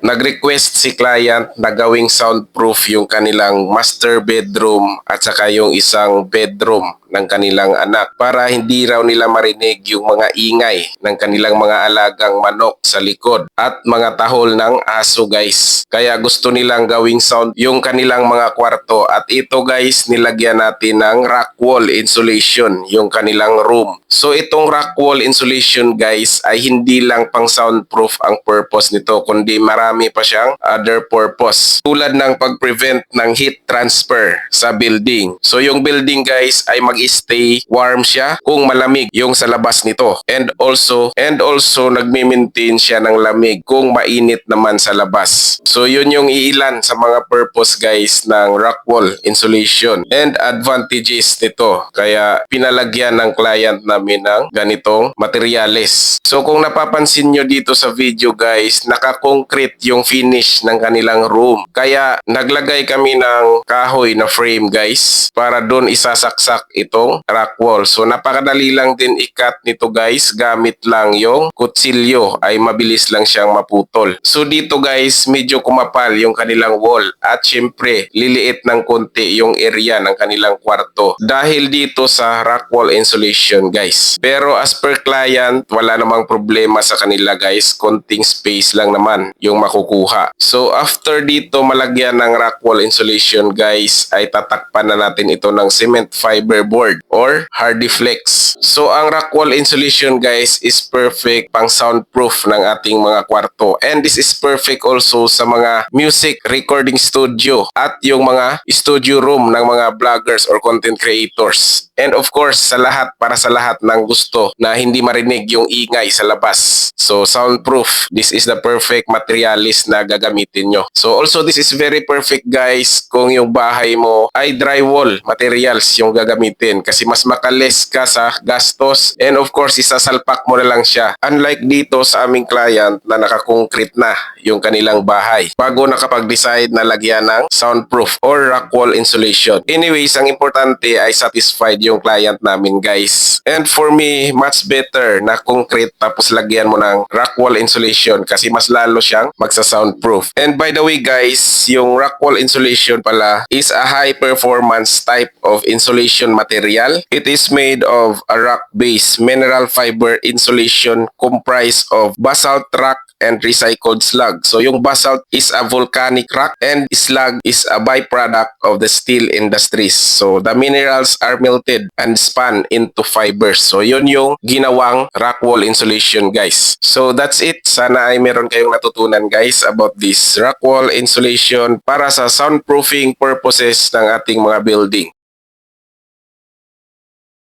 nag-request si client na gawing soundproof yung kanilang master bedroom at saka yung isang bedroom ng kanilang anak para hindi raw nila marinig yung mga ingay ng kanilang mga alagang manok sa likod at mga tahol ng aso guys. Kaya gusto nilang gawing sound yung kanilang mga kwarto at ito guys nilagyan natin ng Rockwool insulation yung kanilang room. So itong Rockwool insulation guys ay hindi lang pang soundproof ang purpose nito kundi marami pa siyang other purpose tulad ng pag-prevent ng heat transfer sa building. So yung building guys ay mag-stay warm siya kung malamig yung sa labas nito and also nagme-maintain siya ng lamig kung mainit naman sa labas. So yun yung iilan sa mga purpose guys ng Rockwool insulation and advantages nito kaya pinalagyan ng client namin ng ganitong materyales. So kung napapansin nyo dito sa video guys, naka-concrete yung finish ng kanilang room kaya naglagay kami ng kahoy na frame guys para doon isasaksak itong Rockwool. So napakadali lang din ikat nito guys, gamit lang yung kutsilyo ay mabilis lang siyang maputol. So dito guys medyo kumapal yung kanilang wall at syempre liliit ng konti yung area ng kanilang kwarto dahil dito sa Rockwool insulation guys. Pero as per client wala namang problema sa kanila guys, konting space lang naman yung makukuha. So after dito malagyan ng Rockwool insulation guys ay tatakpan na natin ito ng cement fiber board or Hardiflex. So ang Rockwool insulation guys is perfect pang soundproof ng ating mga kwarto and this is perfect also sa mga music recording studio at yung mga studio room ng mga vloggers or content creators. And of course sa lahat, para sa lahat ng gusto na hindi marinig yung ingay sa labas. So soundproof, this is the perfect materialis na gagamitin nyo. So also this is very perfect guys kung yung bahay mo ay drywall materials yung gagamitin kasi mas makales ka sa gastos and of course isasalpak mo na lang siya. Unlike dito sa aming client na naka-concrete na yung kanilang bahay bago nakapag-decide na lagyan ng soundproof or Rockwool insulation. Anyways, ang importante ay satisfied yung client namin guys. And for me, much better na concrete tapos lagyan mo ng Rockwool insulation kasi mas lalo siyang magsa-soundproof. And by the way guys, yung Rockwool insulation pala is a high performance type of insulation material. It is made of a rock-based mineral fiber insulation comprised of basalt rock and recycled slag. So yung basalt is a volcanic rock and slag is a byproduct of the steel industries. So the minerals are melted and spun into fibers. So yun yung ginawang Rockwool insulation guys. So that's it. Sana ay meron kayong natutunan guys about this Rockwool insulation para sa soundproofing purposes ng ating mga building.